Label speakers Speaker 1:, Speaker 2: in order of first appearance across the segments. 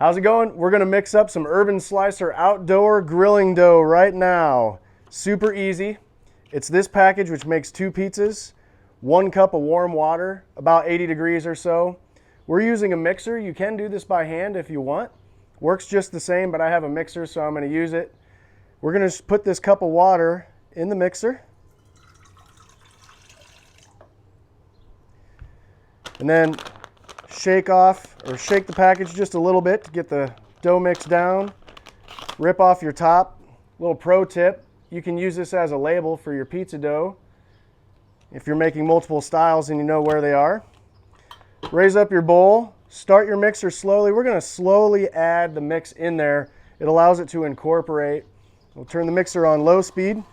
Speaker 1: How's it going? We're gonna mix up some Urban Slicer outdoor grilling dough right now. Super easy. It's this package which makes 2 pizzas, 1 cup of warm water, about 80 degrees or so. We're using a mixer. You can do this by hand if you want. Works just the same, but I have a mixer, so I'm gonna use it. We're gonna put this cup of water in the mixer. And then shake the package just a little bit to get the dough mix down. Rip off your top. Little pro tip, you can use this as a label for your pizza dough if you're making multiple styles and you know where they are. Raise up your bowl, start your mixer slowly. We're going to slowly add the mix in there. It allows it to incorporate. We'll turn the mixer on low speed.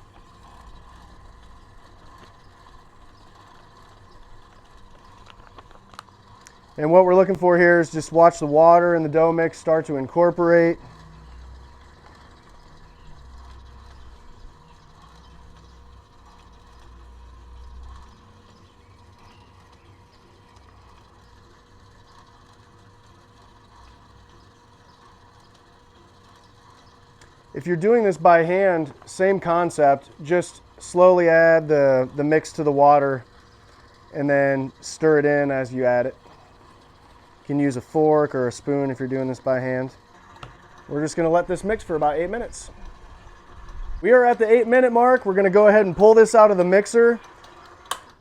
Speaker 1: And what we're looking for here is just watch the water and the dough mix start to incorporate. If you're doing this by hand, same concept, just slowly add the mix to the water and then stir it in as you add it. You can use a fork or a spoon if you're doing this by hand. We're just going to let this mix for about 8 minutes. We are at the 8-minute mark. We're going to go ahead and pull this out of the mixer.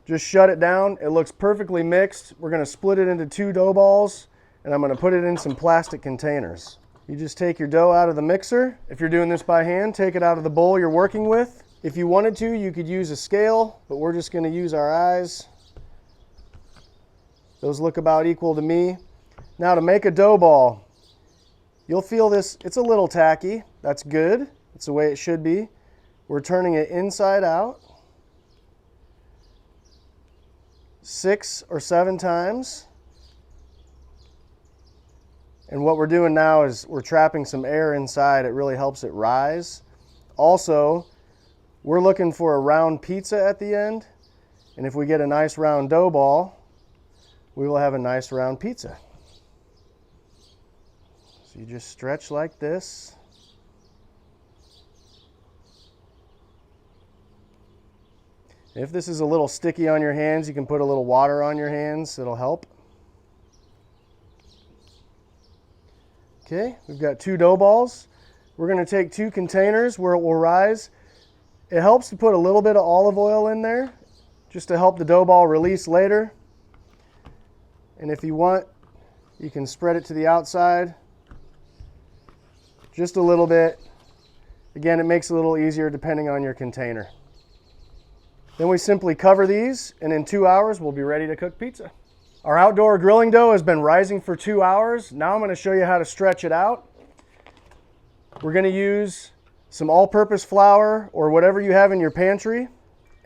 Speaker 1: Just shut it down. It looks perfectly mixed. We're going to split it into 2 dough balls, and I'm going to put it in some plastic containers. You just take your dough out of the mixer. If you're doing this by hand, take it out of the bowl you're working with. If you wanted to, you could use a scale, but we're just going to use our eyes. Those look about equal to me. Now to make a dough ball, you'll feel this, it's a little tacky. That's good. That's the way it should be. We're turning it inside out 6 or 7 times. And what we're doing now is we're trapping some air inside. It really helps it rise. Also, we're looking for a round pizza at the end. And if we get a nice round dough ball, we will have a nice round pizza. So you just stretch like this. If this is a little sticky on your hands, you can put a little water on your hands. It'll help. Okay, we've got 2 dough balls. We're going to take 2 containers where it will rise. It helps to put a little bit of olive oil in there just to help the dough ball release later. And if you want, you can spread it to the outside just a little bit. Again, it makes it a little easier depending on your container. Then we simply cover these, and in 2 hours, we'll be ready to cook pizza. Our outdoor grilling dough has been rising for 2 hours. Now I'm going to show you how to stretch it out. We're going to use some all-purpose flour or whatever you have in your pantry.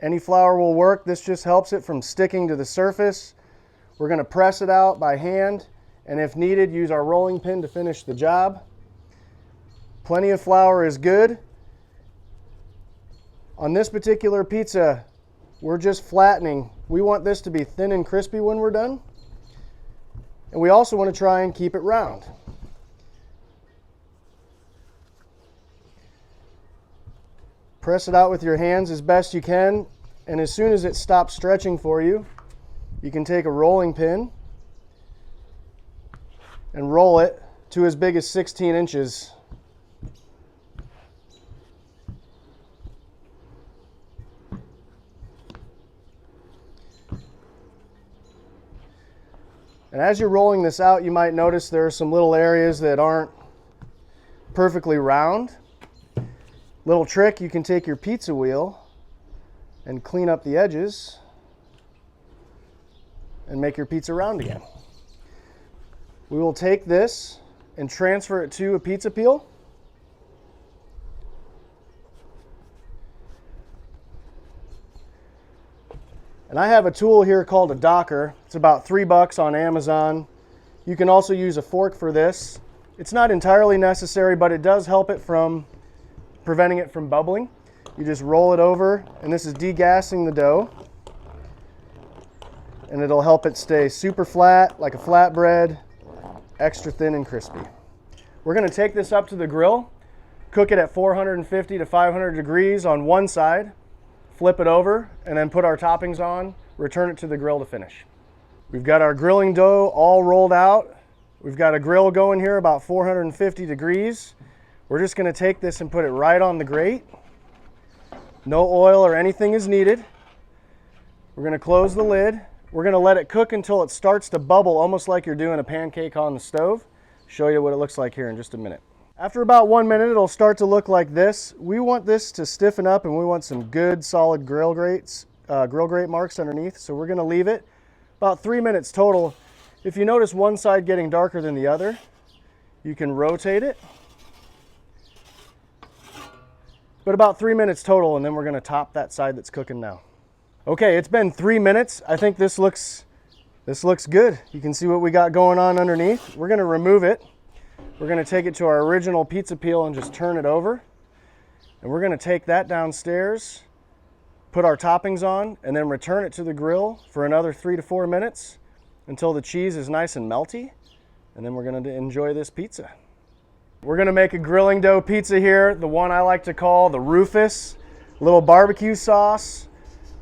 Speaker 1: Any flour will work. This just helps it from sticking to the surface. We're going to press it out by hand, and if needed, use our rolling pin to finish the job. Plenty of flour is good. On this particular pizza, we're just flattening. We want this to be thin and crispy when we're done. And we also want to try and keep it round. Press it out with your hands as best you can, and as soon as it stops stretching for you, you can take a rolling pin and roll it to as big as 16 inches. And as you're rolling this out, you might notice there are some little areas that aren't perfectly round. Little trick, you can take your pizza wheel and clean up the edges and make your pizza round again. We will take this and transfer it to a pizza peel. And I have a tool here called a docker. It's about $3 on Amazon. You can also use a fork for this. It's not entirely necessary, but it does help it from preventing it from bubbling. You just roll it over, and this is degassing the dough. And it'll help it stay super flat, like a flatbread, extra thin and crispy. We're going to take this up to the grill, cook it at 450 to 500 degrees on one side, flip it over, and then put our toppings on, return it to the grill to finish. We've got our grilling dough all rolled out. We've got a grill going here about 450 degrees. We're just going to take this and put it right on the grate. No oil or anything is needed. We're going to close the lid. We're going to let it cook until it starts to bubble, almost like you're doing a pancake on the stove. Show you what it looks like here in just a minute. After about 1 minute, it'll start to look like this. We want this to stiffen up, and we want some good solid grill grate marks underneath. So we're going to leave it about 3 minutes total. If you notice one side getting darker than the other, you can rotate it. But about 3 minutes total, and then we're going to top that side that's cooking now. Okay, it's been 3 minutes. I think this looks good. You can see what we got going on underneath. We're going to remove it. We're going to take it to our original pizza peel and just turn it over. And we're going to take that downstairs, put our toppings on, and then return it to the grill for another 3 to 4 minutes until the cheese is nice and melty. And then we're going to enjoy this pizza. We're going to make a grilling dough pizza here, the one I like to call the Rufus. A little barbecue sauce,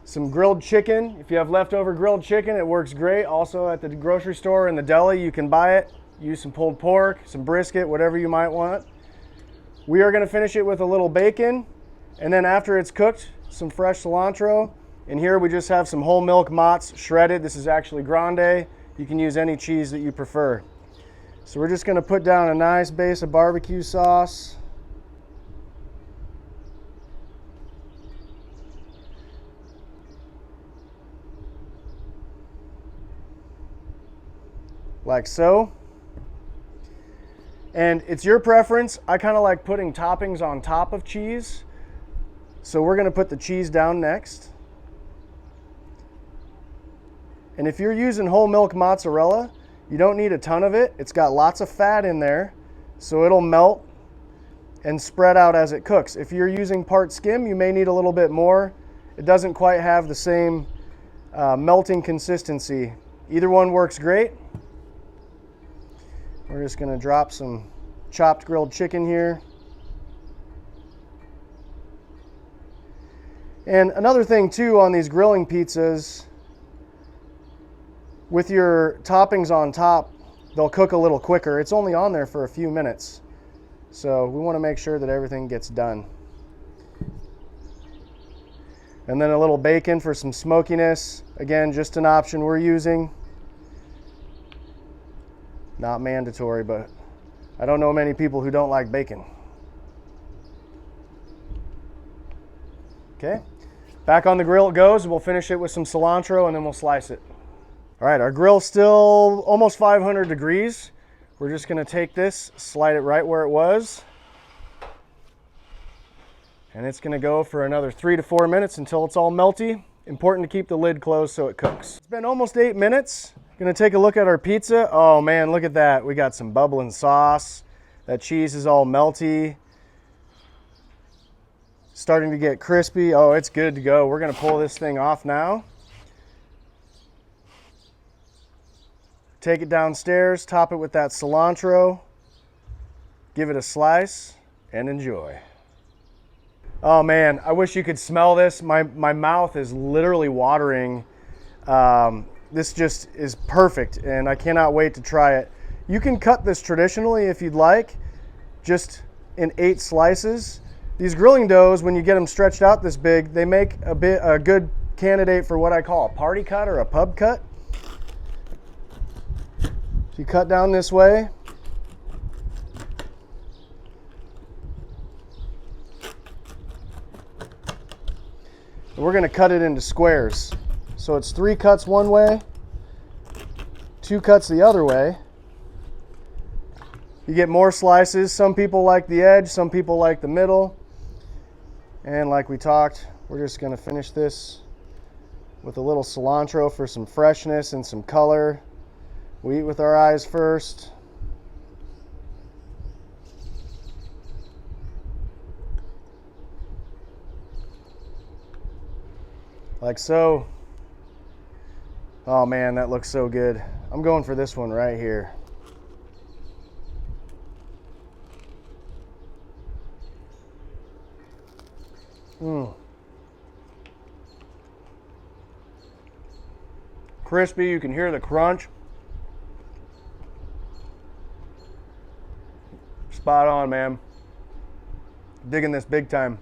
Speaker 1: some grilled chicken. If you have leftover grilled chicken, it works great. Also at the grocery store in the deli, you can buy it. Use some pulled pork, some brisket, whatever you might want. We are going to finish it with a little bacon, and then after it's cooked, some fresh cilantro. And here we just have some whole milk mozz shredded. This is actually grande. You can use any cheese that you prefer. So we're just going to put down a nice base of barbecue sauce. Like so. And it's your preference. I kind of like putting toppings on top of cheese. So we're going to put the cheese down next. And if you're using whole milk mozzarella, you don't need a ton of it. It's got lots of fat in there, so it'll melt and spread out as it cooks. If you're using part skim, you may need a little bit more. It doesn't quite have the same melting consistency. Either one works great. We're just going to drop some chopped grilled chicken here. And another thing too on these grilling pizzas, with your toppings on top, they'll cook a little quicker. It's only on there for a few minutes. So we want to make sure that everything gets done. And then a little bacon for some smokiness. Again, just an option we're using. Not mandatory, but I don't know many people who don't like bacon. Okay, back on the grill it goes. We'll finish it with some cilantro and then we'll slice it. All right, our grill's still almost 500 degrees. We're just gonna take this, slide it right where it was. And it's gonna go for another 3 to 4 minutes until it's all melty. Important to keep the lid closed so it cooks. It's been almost 8 minutes. Gonna take a look at our pizza. Oh man, look at that. We got some bubbling sauce. That cheese is all melty. Starting to get crispy. Oh, it's good to go. We're gonna pull this thing off now. Take it downstairs, top it with that cilantro. Give it a slice and enjoy. Oh man, I wish you could smell this. My mouth is literally watering. This just is perfect, and I cannot wait to try it. You can cut this traditionally if you'd like, just in 8 slices. These grilling doughs, when you get them stretched out this big, they make a good candidate for what I call a party cut or a pub cut. So you cut down this way. And we're going to cut it into squares. So it's 3 cuts one way, 2 cuts the other way. You get more slices. Some people like the edge, some people like the middle. And like we talked, we're just going to finish this with a little cilantro for some freshness and some color. We eat with our eyes first. Like so. Oh man, that looks so good. I'm going for this one right here. Crispy, you can hear the crunch. Spot on, man. Digging this big time.